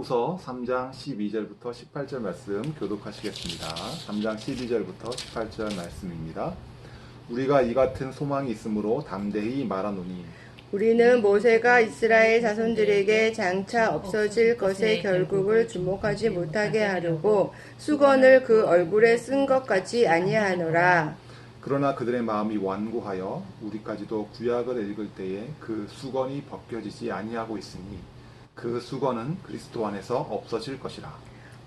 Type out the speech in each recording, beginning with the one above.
야고보서 3장 12절부터 18절 말씀 교독하시겠습니다. 3장 12절부터 18절 말씀입니다. 우리가 이 같은 소망이 있으므로 담대히 말하노니 우리는 모세가 이스라엘 자손들에게 장차 없어질 것의 결국을 주목하지 못하게 하려고 수건을 그 얼굴에 쓴 것 같이 아니하노라. 그러나 그들의 마음이 완고하여 우리까지도 구약을 읽을 때에 그 수건이 벗겨지지 아니하고 있으니 그 수건은 그리스도 안에서 없어질 것이라.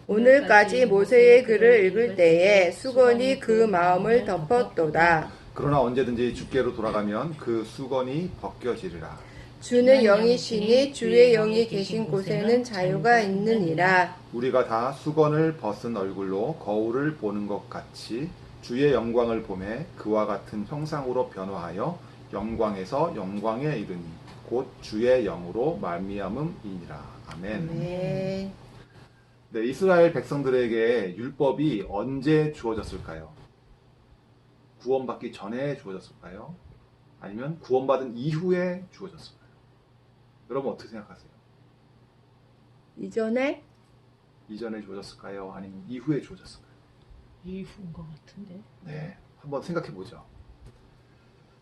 오늘까지 모세의 글을 읽을 때에 수건이 그 마음을 덮었도다. 그러나 언제든지 주께로 돌아가면 그 수건이 벗겨지리라. 주는 영이시니 주의 영이 계신 곳에는 자유가 있느니라. 우리가 다 수건을 벗은 얼굴로 거울을 보는 것 같이 주의 영광을 보매 그와 같은 형상으로 변화하여 영광에서 영광에 이르니 곧 주의 영으로 말미암음이니라. 아멘. 네. 네, 이스라엘 백성들에게 율법이 언제 주어졌을까요? 구원받기 전에 주어졌을까요? 아니면 구원받은 이후에 주어졌을까요? 여러분 어떻게 생각하세요? 이전에 이전에 주어졌을까요? 아니면 이후에 주어졌을까요? 이후인 것 같은데. 네, 한번 생각해 보죠.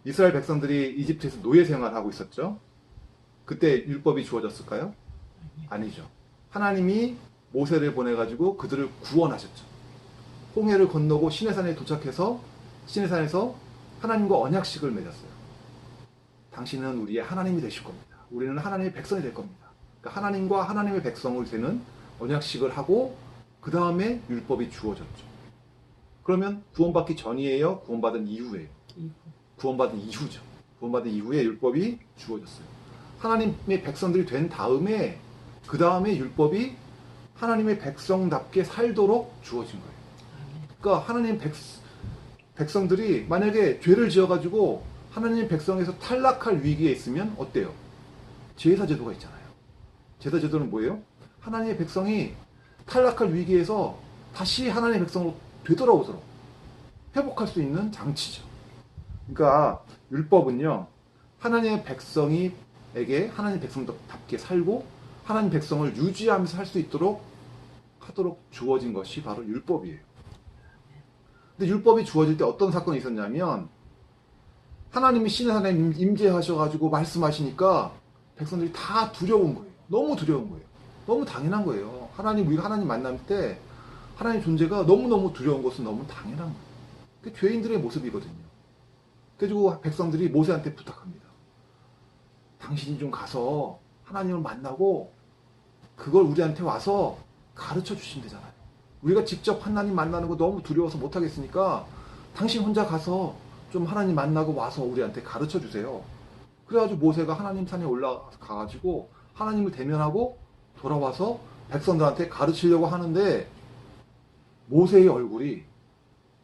이스라엘 백성들이 이집트에서 노예 생활을 하고 있었죠. 그때 율법이 주어졌을까요? 아니죠. 하나님이 모세를 보내가지고 그들을 구원하셨죠. 홍해를 건너고 시내산에 도착해서 시내산에서 하나님과 언약식을 맺었어요. 당신은 우리의 하나님이 되실 겁니다. 우리는 하나님의 백성이 될 겁니다. 그러니까 하나님과 하나님의 백성을 되는 언약식을 하고 그 다음에 율법이 주어졌죠. 그러면 구원받기 전이에요? 구원받은 이후에요? 이후. 구원받은 이후죠. 구원받은 이후에 율법이 주어졌어요. 하나님의 백성들이 된 다음에 그 다음에 율법이 하나님의 백성답게 살도록 주어진 거예요. 그러니까 하나님 백성들이 만약에 죄를 지어가지고 하나님의 백성에서 탈락할 위기에 있으면 어때요? 제사 제도가 있잖아요. 제사 제도는 뭐예요? 하나님의 백성이 탈락할 위기에서 다시 하나님의 백성으로 되돌아오도록 회복할 수 있는 장치죠. 그러니까 율법은요, 하나님의 백성에게 하나님 백성답게 살고 하나님 백성을 유지하면서 할 수 있도록 하도록 주어진 것이 바로 율법이에요. 근데 율법이 주어질 때 어떤 사건이 있었냐면 하나님이 시내산에 임재하셔가지고 말씀하시니까 백성들이 다 두려운 거예요. 너무 두려운 거예요. 너무 당연한 거예요. 우리가 하나님 만날 때 하나님 존재가 너무너무 두려운 것은 너무 당연한 거예요. 그게 죄인들의 모습이거든요. 그래가지고 백성들이 모세한테 부탁합니다. 당신이 좀 가서 하나님을 만나고 그걸 우리한테 와서 가르쳐 주시면 되잖아요. 우리가 직접 하나님 만나는 거 너무 두려워서 못하겠으니까 당신 혼자 가서 좀 하나님 만나고 와서 우리한테 가르쳐 주세요. 그래가지고 모세가 하나님 산에 올라가가지고 하나님을 대면하고 돌아와서 백성들한테 가르치려고 하는데 모세의 얼굴이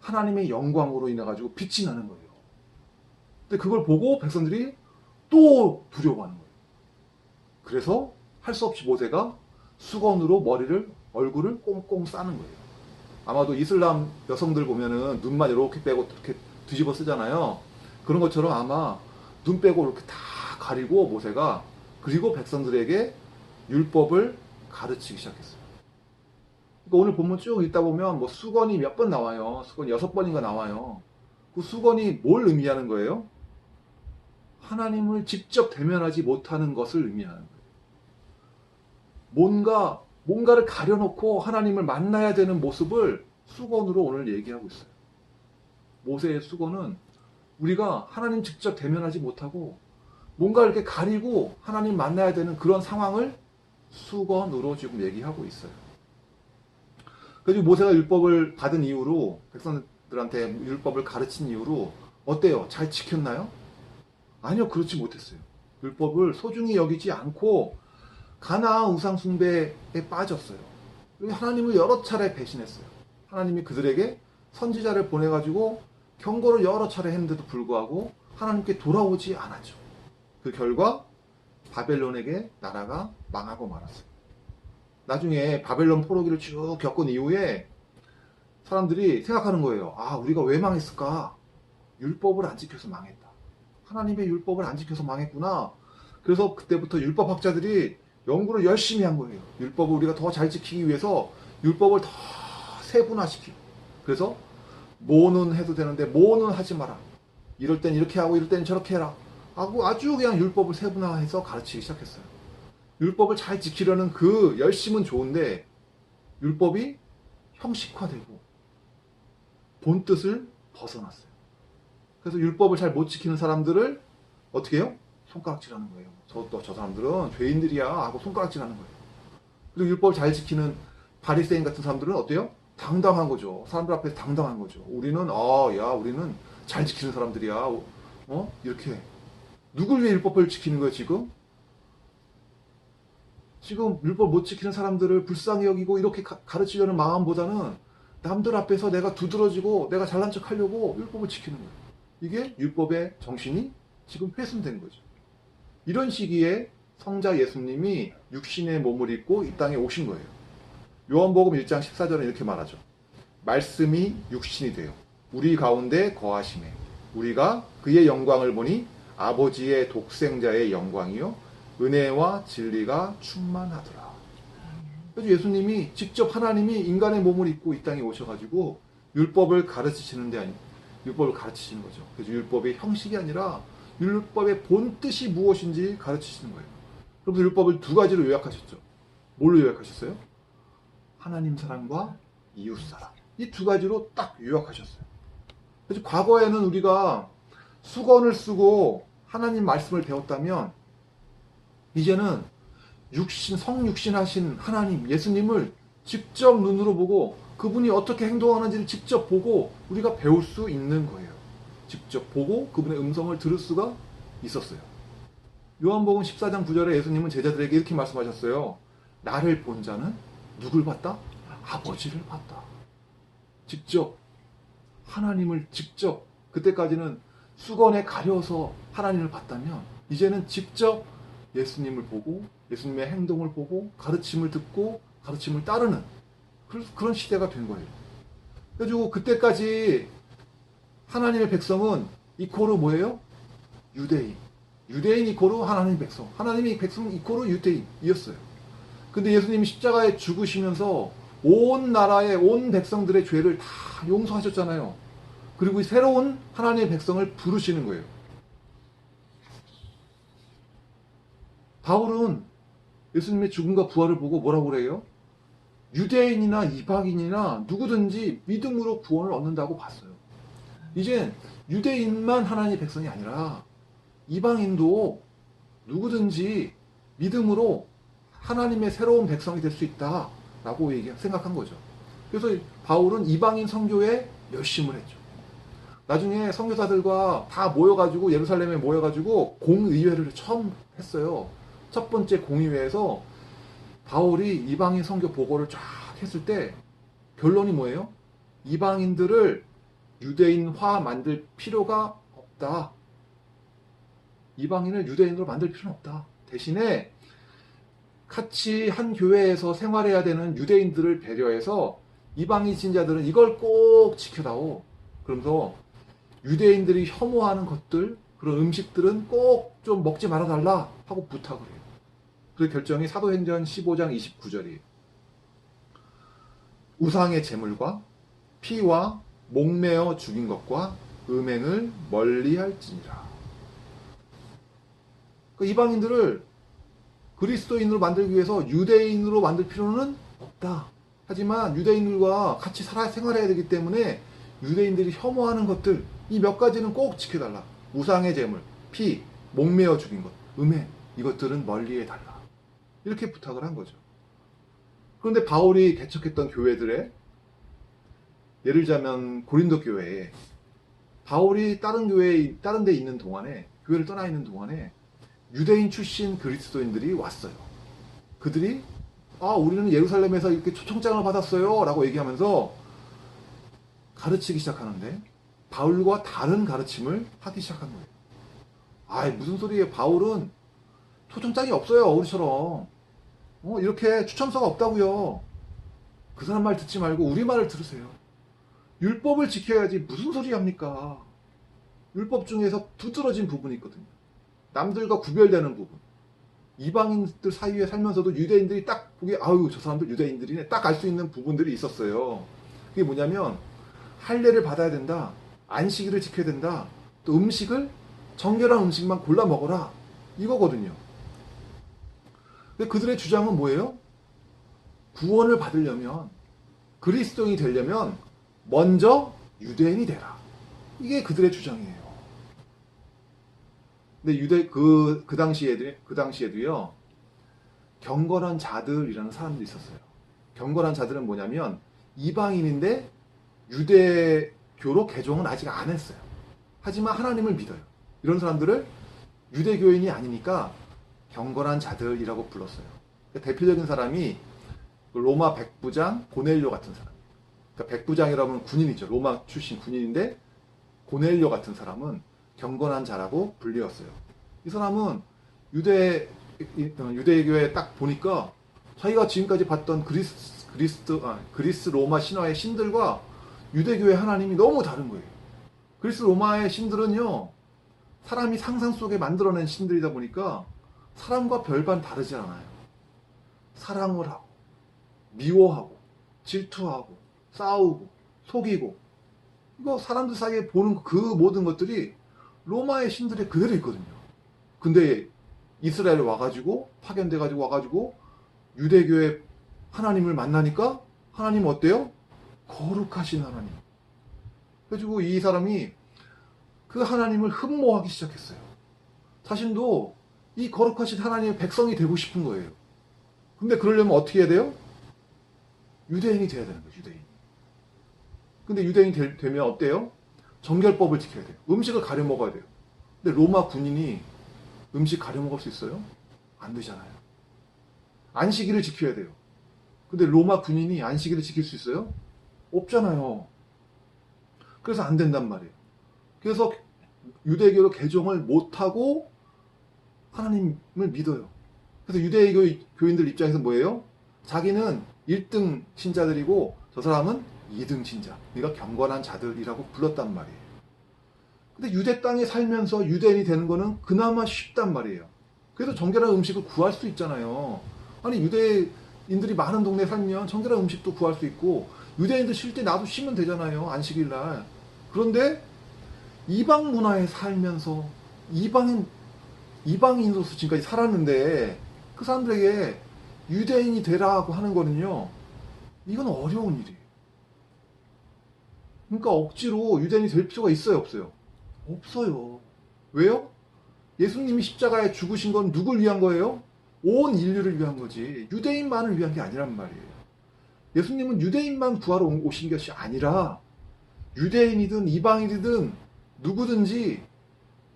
하나님의 영광으로 인해가지고 빛이 나는 거예요. 근데 그걸 보고 백성들이 또 두려워하는 거예요. 그래서 할 수 없이 모세가 수건으로 얼굴을 꽁꽁 싸는 거예요. 아마도 이슬람 여성들 보면은 눈만 이렇게 빼고 이렇게 뒤집어 쓰잖아요. 그런 것처럼 아마 눈 빼고 이렇게 다 가리고 모세가 그리고 백성들에게 율법을 가르치기 시작했어요. 그러니까 오늘 본문 쭉 읽다 보면 뭐 수건이 몇 번 나와요. 수건이 6번인가 나와요. 그 수건이 뭘 의미하는 거예요? 하나님을 직접 대면하지 못하는 것을 의미하는 거예요. 뭔가를 가려놓고 하나님을 만나야 되는 모습을 수건으로 오늘 얘기하고 있어요. 모세의 수건은 우리가 하나님 직접 대면하지 못하고 뭔가 이렇게 가리고 하나님 만나야 되는 그런 상황을 수건으로 지금 얘기하고 있어요. 그래서 모세가 율법을 받은 이후로 백성들한테 율법을 가르친 이후로 어때요? 잘 지켰나요? 아니요, 그렇지 못했어요. 율법을 소중히 여기지 않고 가나안 우상 숭배에 빠졌어요. 하나님을 여러 차례 배신했어요. 하나님이 그들에게 선지자를 보내가지고 경고를 여러 차례 했는데도 불구하고 하나님께 돌아오지 않았죠. 그 결과 바벨론에게 나라가 망하고 말았어요. 나중에 바벨론 포로기를 쭉 겪은 이후에 사람들이 생각하는 거예요. 아, 우리가 왜 망했을까? 율법을 안 지켜서 망했다. 하나님의 율법을 안 지켜서 망했구나. 그래서 그때부터 율법학자들이 연구를 열심히 한 거예요. 율법을 우리가 더 잘 지키기 위해서 율법을 더 세분화시키고, 그래서 뭐는 해도 되는데 뭐는 하지 마라, 이럴 땐 이렇게 하고 이럴 땐 저렇게 해라 하고 아주 그냥 율법을 세분화해서 가르치기 시작했어요. 율법을 잘 지키려는 그 열심은 좋은데 율법이 형식화되고 본뜻을 벗어났어요. 그래서 율법을 잘 못 지키는 사람들을 어떻게 해요? 손가락질하는 거예요. 저 사람들은 죄인들이야 하고 손가락질하는 거예요. 그리고 율법을 잘 지키는 바리새인 같은 사람들은 어때요? 당당한 거죠. 사람들 앞에서 당당한 거죠. 우리는 우리는 잘 지키는 사람들이야. 이렇게 누굴 위해 율법을 지키는 거예요, 지금? 지금 율법 못 지키는 사람들을 불쌍히 여기고 이렇게 가르치려는 마음보다는 남들 앞에서 내가 두드러지고 내가 잘난 척 하려고 율법을 지키는 거예요. 이게 율법의 정신이 지금 훼손된 거죠. 이런 시기에 성자 예수님이 육신의 몸을 입고 이 땅에 오신 거예요. 요한복음 1장 14절에 이렇게 말하죠. 말씀이 육신이 되어 우리 가운데 거하시매 우리가 그의 영광을 보니 아버지의 독생자의 영광이요 은혜와 진리가 충만하더라. 그래서 예수님이 직접 하나님이 인간의 몸을 입고 이 땅에 오셔가지고 율법을 가르치시는 데 아니 율법을 가르치시는 거죠. 그래서 율법의 형식이 아니라 율법의 본뜻이 무엇인지 가르치시는 거예요. 그래서 율법을 두 가지로 요약하셨죠. 뭘로 요약하셨어요? 하나님 사랑과 이웃 사랑. 이 두 가지로 딱 요약하셨어요. 그래서 과거에는 우리가 수건을 쓰고 하나님 말씀을 배웠다면 이제는 성육신 하신 하나님, 예수님을 직접 눈으로 보고 그분이 어떻게 행동하는지를 직접 보고 우리가 배울 수 있는 거예요. 직접 보고 그분의 음성을 들을 수가 있었어요. 요한복음 14장 9절에 예수님은 제자들에게 이렇게 말씀하셨어요. 나를 본 자는 누굴 봤다? 아버지를 봤다. 직접 하나님을 직접, 그때까지는 수건에 가려서 하나님을 봤다면 이제는 직접 예수님을 보고 예수님의 행동을 보고 가르침을 듣고 가르침을 따르는 그런 시대가 된 거예요. 그래가지고 그때까지 하나님의 백성은 이코르 뭐예요? 유대인. 유대인 이코르 하나님의 백성. 하나님의 백성 이코르 유대인이었어요. 근데 예수님이 십자가에 죽으시면서 온 나라의 온 백성들의 죄를 다 용서하셨잖아요. 그리고 이 새로운 하나님의 백성을 부르시는 거예요. 바울은 예수님의 죽음과 부활을 보고 뭐라고 그래요? 유대인이나 이방인이나 누구든지 믿음으로 구원을 얻는다고 봤어요. 이젠 유대인만 하나님의 백성이 아니라 이방인도 누구든지 믿음으로 하나님의 새로운 백성이 될 수 있다라고 생각한 거죠. 그래서 바울은 이방인 선교에 열심을 했죠. 나중에 선교사들과 다 모여가지고 예루살렘에 모여가지고 공의회를 처음 했어요. 첫 번째 공의회에서 바울이 이방인 선교 보고를 쫙 했을 때 결론이 뭐예요? 이방인들을 유대인화 만들 필요가 없다. 이방인을 유대인으로 만들 필요는 없다. 대신에 같이 한 교회에서 생활해야 되는 유대인들을 배려해서 이방인 신자들은 이걸 꼭 지켜다오. 그러면서 유대인들이 혐오하는 것들, 그런 음식들은 꼭 좀 먹지 말아달라 하고 부탁을 해요. 그 결정이 사도행전 15장 29절이에요. 우상의 제물과 피와 목매어 죽인 것과 음행을 멀리할지니라. 그 이방인들을 그리스도인으로 만들기 위해서 유대인으로 만들 필요는 없다. 하지만 유대인들과 같이 생활해야 되기 때문에 유대인들이 혐오하는 것들, 이 몇 가지는 꼭 지켜달라. 우상의 제물, 피, 목매어 죽인 것, 음행, 이것들은 멀리해달라. 이렇게 부탁을 한 거죠. 그런데 바울이 개척했던 교회들의, 예를 들자면 고린도 교회에 바울이 다른 데 있는 동안에, 교회를 떠나 있는 동안에 유대인 출신 그리스도인들이 왔어요. 그들이 우리는 예루살렘에서 이렇게 초청장을 받았어요 라고 얘기하면서 가르치기 시작하는데 바울과 다른 가르침을 하기 시작한 거예요. 무슨 소리예요. 바울은 초청장이 없어요. 우리처럼. 이렇게 추첨서가 없다고요. 그 사람 말 듣지 말고 우리 말을 들으세요. 율법을 지켜야지 무슨 소리 합니까? 율법 중에서 두드러진 부분이 있거든요. 남들과 구별되는 부분. 이방인들 사이에 살면서도 유대인들이 딱 보기에 아유 저 사람들 유대인들이네 딱 알 수 있는 부분들이 있었어요. 그게 뭐냐면 할례를 받아야 된다. 안식일을 지켜야 된다. 또 음식을 정결한 음식만 골라 먹어라. 이거거든요. 근데 그들의 주장은 뭐예요? 구원을 받으려면 그리스도인이 되려면 먼저 유대인이 되라. 이게 그들의 주장이에요. 근데 그 당시에도요, 경건한 자들이라는 사람들이 있었어요. 경건한 자들은 뭐냐면, 이방인인데, 유대교로 개종은 아직 안 했어요. 하지만 하나님을 믿어요. 이런 사람들을 유대교인이 아니니까, 경건한 자들이라고 불렀어요. 대표적인 사람이, 로마 백부장 고넬료 같은 사람. 그러니까 백부장이라고 하면 군인이죠. 로마 출신 군인인데, 고넬료 같은 사람은 경건한 자라고 불리웠어요. 이 사람은 유대교에 딱 보니까 자기가 지금까지 봤던 그리스 로마 신화의 신들과 유대교의 하나님이 너무 다른 거예요. 그리스 로마의 신들은요, 사람이 상상 속에 만들어낸 신들이다 보니까 사람과 별반 다르지 않아요. 사랑을 하고, 미워하고, 질투하고, 싸우고, 속이고, 이거 사람들 사이에 보는 그 모든 것들이 로마의 신들에 그대로 있거든요. 근데 이스라엘에 와가지고 파견돼가지고 와가지고 유대교의 하나님을 만나니까 하나님 어때요? 거룩하신 하나님. 그래가지고 이 사람이 그 하나님을 흠모하기 시작했어요. 자신도 이 거룩하신 하나님의 백성이 되고 싶은 거예요. 근데 그러려면 어떻게 해야 돼요? 유대인이 돼야 되는 거예요. 유대인. 근데 유대인이 되면 어때요? 정결법을 지켜야 돼요. 음식을 가려 먹어야 돼요. 근데 로마 군인이 음식 가려 먹을 수 있어요? 안 되잖아요. 안식일을 지켜야 돼요. 근데 로마 군인이 안식일을 지킬 수 있어요? 없잖아요. 그래서 안 된단 말이에요. 그래서 유대교로 개종을 못하고 하나님을 믿어요. 그래서 유대교인들 입장에서 뭐예요? 자기는 1등 신자들이고 저 사람은 2등 신자, 그러니까 경건한 자들이라고 불렀단 말이에요. 근데 유대 땅에 살면서 유대인이 되는 거는 그나마 쉽단 말이에요. 그래서 정결한 음식을 구할 수 있잖아요. 아니 유대인들이 많은 동네에 살면 정결한 음식도 구할 수 있고 유대인들 쉴 때 나도 쉬면 되잖아요. 안식일 날. 그런데 이방 문화에 살면서 이방인으로서 지금까지 살았는데 그 사람들에게 유대인이 되라고 하는 거는요, 이건 어려운 일이에요. 그러니까 억지로 유대인이 될 필요가 있어요, 없어요? 없어요. 왜요? 예수님이 십자가에 죽으신 건 누굴 위한 거예요? 온 인류를 위한 거지. 유대인만을 위한 게 아니란 말이에요. 예수님은 유대인만 구하러 오신 것이 아니라 유대인이든 이방인이든 누구든지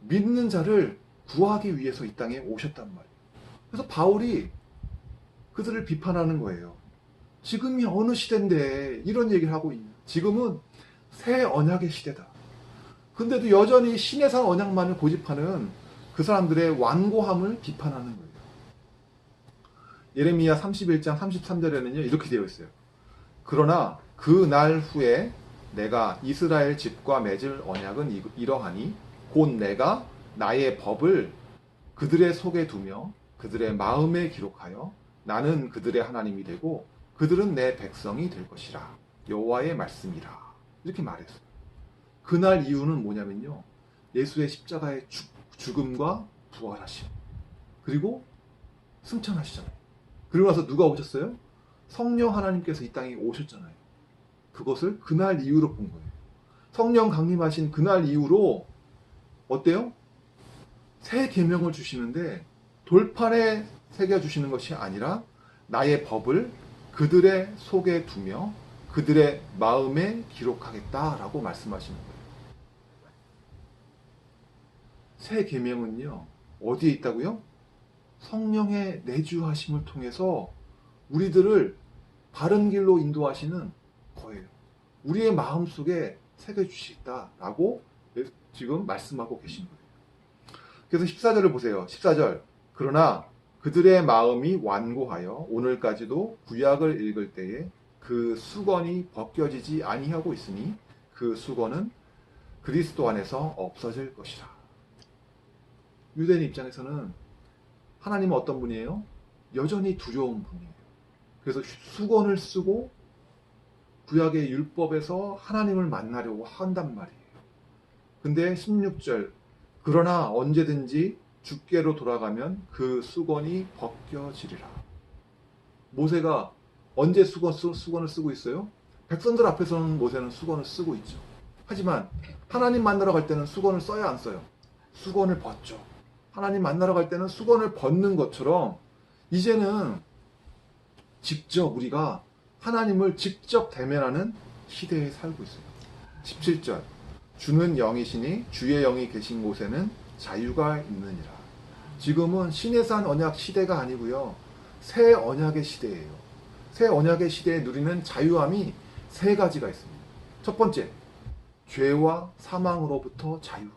믿는 자를 구하기 위해서 이 땅에 오셨단 말이에요. 그래서 바울이 그들을 비판하는 거예요. 지금이 어느 시대인데 이런 얘기를 하고 있냐. 지금은 새 언약의 시대다. 근데도 여전히 신의 언약만을 고집하는 그 사람들의 완고함을 비판하는 거예요. 예레미야 31장 33절에는요 이렇게 되어 있어요. 그러나 그 날 후에 내가 이스라엘 집과 맺을 언약은 이러하니 곧 내가 나의 법을 그들의 속에 두며 그들의 마음에 기록하여 나는 그들의 하나님이 되고 그들은 내 백성이 될 것이라. 여호와의 말씀이라. 이렇게 말했어요. 그날 이유는 뭐냐면요, 예수의 십자가의 죽음과 부활하심, 그리고 승천하시잖아요. 그리고 나서 누가 오셨어요? 성령 하나님께서 이 땅에 오셨잖아요. 그것을 그날 이유로 본 거예요. 성령 강림하신 그날 이후로 어때요? 새 계명을 주시는데 돌판에 새겨주시는 것이 아니라 나의 법을 그들의 속에 두며 그들의 마음에 기록하겠다라고 말씀하시는 거예요. 새 계명은요, 어디에 있다고요? 성령의 내주하심을 통해서 우리들을 바른 길로 인도하시는 거예요. 우리의 마음속에 새겨주시겠다라고 지금 말씀하고 계신 거예요. 그래서 14절을 보세요. 14절. 그러나 그들의 마음이 완고하여 오늘까지도 구약을 읽을 때에 그 수건이 벗겨지지 아니하고 있으니 그 수건은 그리스도 안에서 없어질 것이라. 유대인 입장에서는 하나님은 어떤 분이에요? 여전히 두려운 분이에요. 그래서 수건을 쓰고 구약의 율법에서 하나님을 만나려고 한단 말이에요. 근데 16절, 그러나 언제든지 주께로 돌아가면 그 수건이 벗겨지리라. 모세가 언제 수건을 쓰고 있어요? 백성들 앞에서는 모세는 수건을 쓰고 있죠. 하지만 하나님 만나러 갈 때는 수건을 써야 안 써요? 수건을 벗죠. 하나님 만나러 갈 때는 수건을 벗는 것처럼 이제는 직접 우리가 하나님을 직접 대면하는 시대에 살고 있어요. 17절, 주는 영이시니 주의 영이 계신 곳에는 자유가 있느니라. 지금은 신의 산 언약 시대가 아니고요, 새 언약의 시대예요. 새 언약의 시대에 누리는 자유함이 세 가지가 있습니다. 첫 번째, 죄와 사망으로부터 자유함.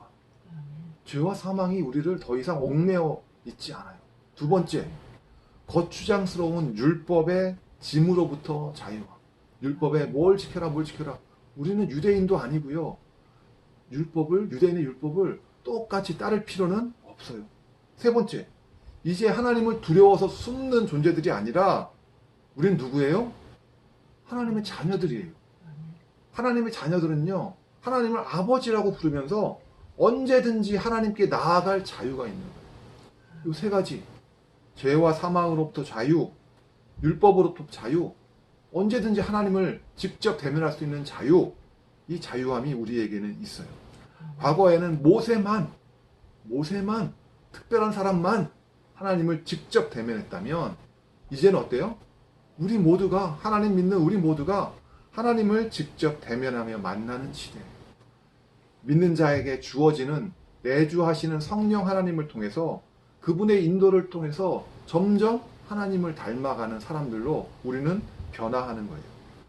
죄와 사망이 우리를 더 이상 옥매어 있지 않아요. 두 번째, 거추장스러운 율법의 짐으로부터 자유함. 율법에 뭘 지켜라 뭘 지켜라. 우리는 유대인도 아니고요, 유대인의 율법을 똑같이 따를 필요는 없어요. 세 번째, 이제 하나님을 두려워서 숨는 존재들이 아니라 우리는 누구예요? 하나님의 자녀들이에요. 하나님의 자녀들은요, 하나님을 아버지라고 부르면서 언제든지 하나님께 나아갈 자유가 있는 거예요. 이 세 가지, 죄와 사망으로부터 자유, 율법으로부터 자유, 언제든지 하나님을 직접 대면할 수 있는 자유, 이 자유함이 우리에게는 있어요. 과거에는 모세만 특별한 사람만 하나님을 직접 대면했다면 이제는 어때요? 우리 모두가, 하나님 믿는 우리 모두가 하나님을 직접 대면하며 만나는 시대예요. 믿는 자에게 주어지는 내주하시는 성령 하나님을 통해서, 그분의 인도를 통해서 점점 하나님을 닮아가는 사람들로 우리는 변화하는 거예요.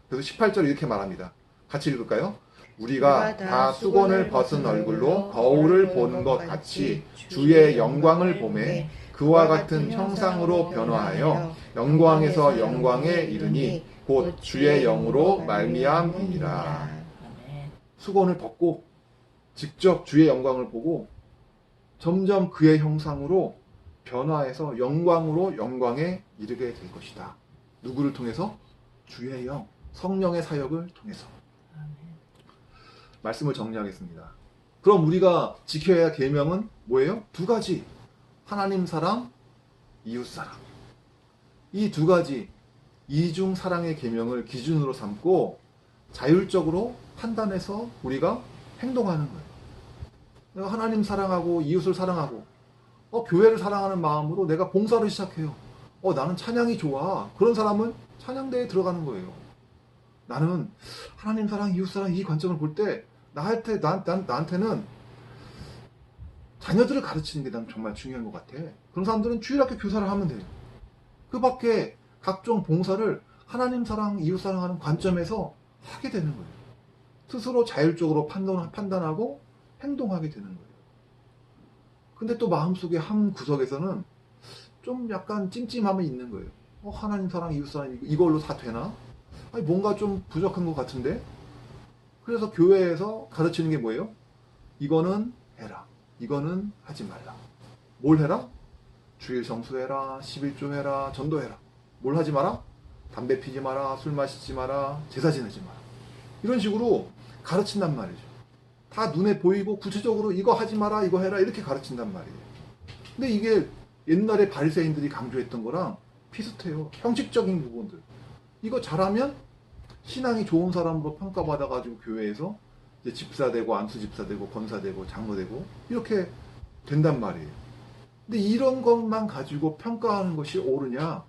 그래서 18절 이렇게 말합니다. 같이 읽을까요? 우리가 다 수건을 벗은 얼굴로 거울을 보는 것 같이 주의 영광을 보매 그와 같은 형상으로 변화하여 영광에서 영광에 이르니 곧 주의 영으로 말미암이니라. 수건을 벗고 직접 주의 영광을 보고 점점 그의 형상으로 변화해서 영광으로 영광에 이르게 될 것이다. 누구를 통해서? 주의 영, 성령의 사역을 통해서. 말씀을 정리하겠습니다. 그럼 우리가 지켜야 할 계명은 뭐예요? 두 가지. 하나님 사랑, 이웃 사랑. 이 두 가지 이중 사랑의 계명을 기준으로 삼고 자율적으로 판단해서 우리가 행동하는 거예요. 내가 하나님 사랑하고 이웃을 사랑하고 교회를 사랑하는 마음으로 내가 봉사를 시작해요. 나는 찬양이 좋아. 그런 사람은 찬양대에 들어가는 거예요. 나는 하나님 사랑, 이웃 사랑 이 관점을 볼 때 나한테는 자녀들을 가르치는 게 난 정말 중요한 것 같아. 그런 사람들은 주일학교 교사를 하면 돼요. 그 밖에 각종 봉사를 하나님 사랑, 이웃 사랑하는 관점에서 하게 되는 거예요. 스스로 자율적으로 판단하고 행동하게 되는 거예요. 근데 또 마음속에 한 구석에서는 좀 약간 찜찜함이 있는 거예요. 하나님 사랑, 이웃 사랑 이걸로 다 되나? 아니, 뭔가 좀 부족한 것 같은데? 그래서 교회에서 가르치는 게 뭐예요? 이거는 해라. 이거는 하지 말라. 뭘 해라? 주일 성수해라. 11조 해라. 전도해라. 뭘 하지 마라? 담배 피지 마라. 술 마시지 마라. 제사 지내지 마라. 이런 식으로 가르친단 말이죠. 다 눈에 보이고 구체적으로 이거 하지 마라. 이거 해라. 이렇게 가르친단 말이에요. 근데 이게 옛날에 바리새인들이 강조했던 거랑 비슷해요. 형식적인 부분들. 이거 잘하면 신앙이 좋은 사람으로 평가받아가지고 교회에서 이제 집사되고 안수집사되고 권사되고 장로되고 이렇게 된단 말이에요. 근데 이런 것만 가지고 평가하는 것이 옳으냐?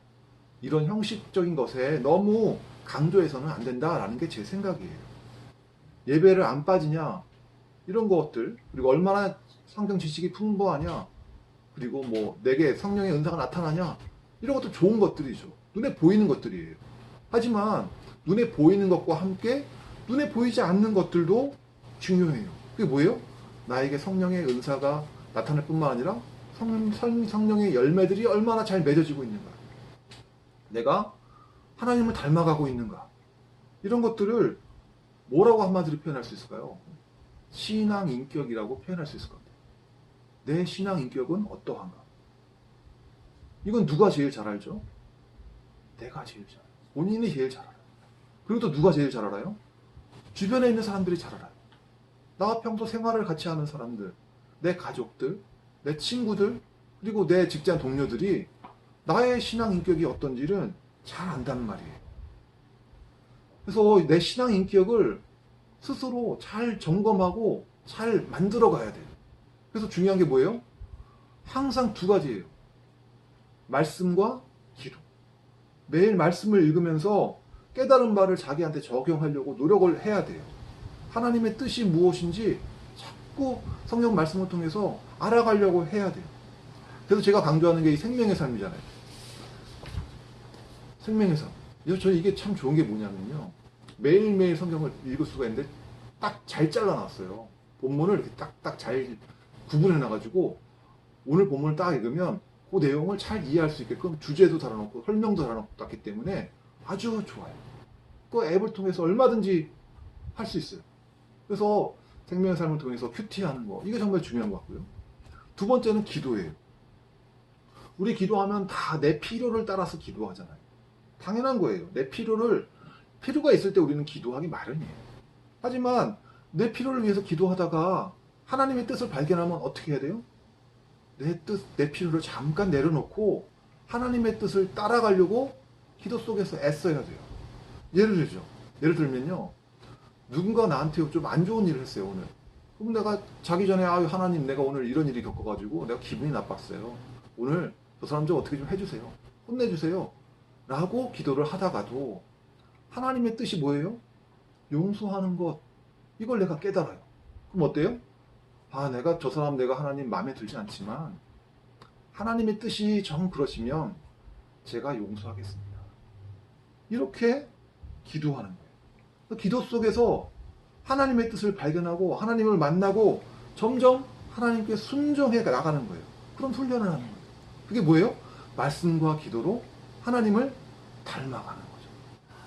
이런 형식적인 것에 너무 강조해서는 안 된다라는 게 제 생각이에요. 예배를 안 빠지냐? 이런 것들, 그리고 얼마나 성경 지식이 풍부하냐? 그리고 뭐 내게 성령의 은사가 나타나냐? 이런 것도 좋은 것들이죠. 눈에 보이는 것들이에요. 하지만 눈에 보이는 것과 함께 눈에 보이지 않는 것들도 중요해요. 그게 뭐예요? 나에게 성령의 은사가 나타날 뿐만 아니라 성령의 열매들이 얼마나 잘 맺어지고 있는가, 내가 하나님을 닮아가고 있는가, 이런 것들을 뭐라고 한마디로 표현할 수 있을까요? 신앙 인격이라고 표현할 수 있을 것 같아요. 내 신앙 인격은 어떠한가? 이건 누가 제일 잘 알죠? 내가 제일 잘 알아요. 본인이 제일 잘 알아요. 그리고 또 누가 제일 잘 알아요? 주변에 있는 사람들이 잘 알아요. 나와 평소 생활을 같이 하는 사람들, 내 가족들, 내 친구들, 그리고 내 직장 동료들이 나의 신앙 인격이 어떤지는 잘 안다는 말이에요. 그래서 내 신앙 인격을 스스로 잘 점검하고 잘 만들어 가야 돼요. 그래서 중요한 게 뭐예요? 항상 두 가지예요. 말씀과 기도. 매일 말씀을 읽으면서 깨달은 바를 자기한테 적용하려고 노력을 해야 돼요. 하나님의 뜻이 무엇인지 자꾸 성경 말씀을 통해서 알아가려고 해야 돼요. 그래서 제가 강조하는 게 이 생명의 삶이잖아요. 생명의 삶. 그래서 저는 이게 참 좋은 게 뭐냐면요. 매일매일 성경을 읽을 수가 있는데 딱 잘 잘라놨어요. 본문을 이렇게 딱딱 잘 구분해놔가지고 오늘 본문을 딱 읽으면 그 내용을 잘 이해할 수 있게끔 주제도 달아놓고 설명도 달아놓고 놨기 때문에 아주 좋아요. 그 앱을 통해서 얼마든지 할 수 있어요. 그래서 생명의 삶을 통해서 큐티하는 거 이게 정말 중요한 것 같고요. 두 번째는 기도예요. 우리 기도하면 다 내 필요를 따라서 기도하잖아요. 당연한 거예요. 내 필요가 있을 때 우리는 기도하기 마련이에요. 하지만 내 필요를 위해서 기도하다가 하나님의 뜻을 발견하면 어떻게 해야 돼요? 내 필요를 잠깐 내려놓고 하나님의 뜻을 따라가려고 기도 속에서 애써야 돼요. 예를 들면요. 누군가 나한테 좀 안 좋은 일을 했어요, 오늘. 그럼 내가 자기 전에, 하나님, 내가 오늘 이런 일이 겪어가지고 내가 기분이 나빴어요. 오늘 저 사람 좀 어떻게 좀 해주세요. 혼내주세요. 라고 기도를 하다가도 하나님의 뜻이 뭐예요? 용서하는 것. 이걸 내가 깨달아요. 그럼 어때요? 내가 저 사람 내가 하나님 마음에 들지 않지만 하나님의 뜻이 정 그러시면 제가 용서하겠습니다. 이렇게 기도하는 거예요. 기도 속에서 하나님의 뜻을 발견하고 하나님을 만나고 점점 하나님께 순종해 나가는 거예요. 그럼 훈련을 하는 거예요. 그게 뭐예요? 말씀과 기도로 하나님을 닮아가는 거죠.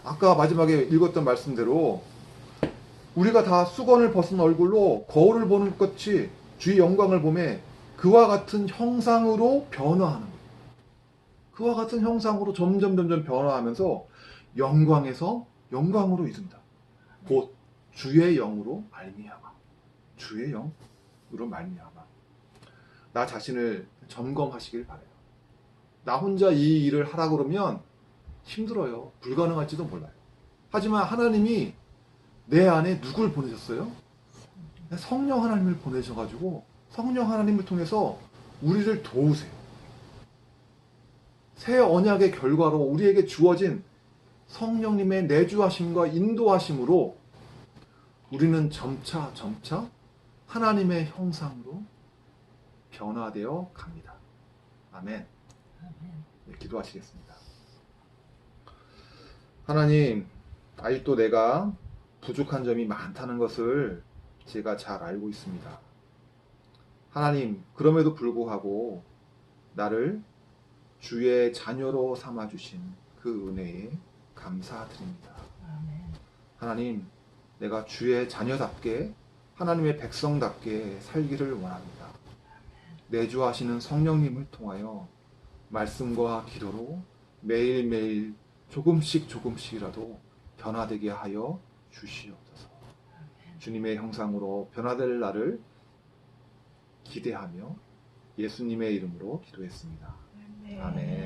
아까 마지막에 읽었던 말씀대로 우리가 다 수건을 벗은 얼굴로 거울을 보는 것 같이 주의 영광을 보매 그와 같은 형상으로 변화하는 거예요. 그와 같은 형상으로 점점 변화하면서 영광에서 영광으로 이른다. 곧 주의 영으로 말미암아. 주의 영으로 말미암아. 나 자신을 점검하시길 바래요. 나 혼자 이 일을 하라 그러면 힘들어요. 불가능할지도 몰라요. 하지만 하나님이 내 안에 누굴 보내셨어요? 성령 하나님을 보내셔가지고 성령 하나님을 통해서 우리를 도우세요. 새 언약의 결과로 우리에게 주어진 성령님의 내주하심과 인도하심으로 우리는 점차 하나님의 형상으로 변화되어 갑니다. 아멘. 네, 기도하시겠습니다. 하나님, 아직도 내가 부족한 점이 많다는 것을 제가 잘 알고 있습니다. 하나님, 그럼에도 불구하고 나를 주의 자녀로 삼아주신 그 은혜에 감사드립니다. 하나님, 내가 주의 자녀답게 하나님의 백성답게 살기를 원합니다. 내주하시는 성령님을 통하여 말씀과 기도로 매일매일 조금씩이라도 변화되게 하여 주시옵소서. 주님의 형상으로 변화될 날을 기대하며 예수님의 이름으로 기도했습니다. 아멘.